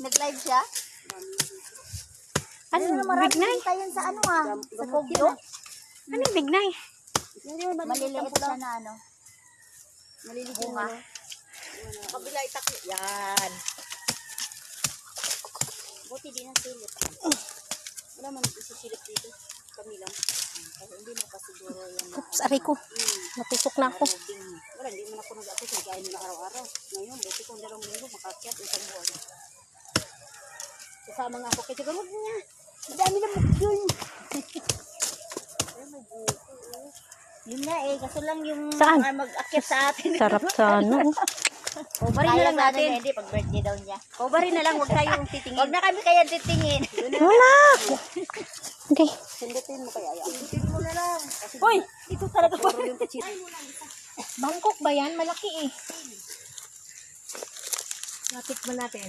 Nag-live siya? Ano, bignay? Tayo sa ano sa Kogyo. Ano yung bignay? Maliliit siya na ano. Maliliit yung ano. Kabila itaklo. Yan. Buti di na silip. Wala man isisilip dito. Kami lang. Kasi hindi mo pa siguro yan na. Oops, aray ko. Natusok na ako. Wala, hindi man ako nag-akit. Nag-ain na araw-araw. Ngayon, buti kung 2 linggo, makakyat isang buwan. Kasama nga ako kay siguro niya. Madami na yun. Ay, may buko. Yun nga kaso lang yung Saan? mag-akyat sa atin. Sarap sa ano. Coverin na lang natin. Hindi, pag birthday daw niya. Coverin na lang, huwag tayong titingin. Huwag na kami kaya titingin. Wala! Okay. Sundutin mo kaya. Sundutin mo na lang. Uy! Ito talaga pa yung kachit. Bangkok ba yan? Malaki eh. Lapit ba natin?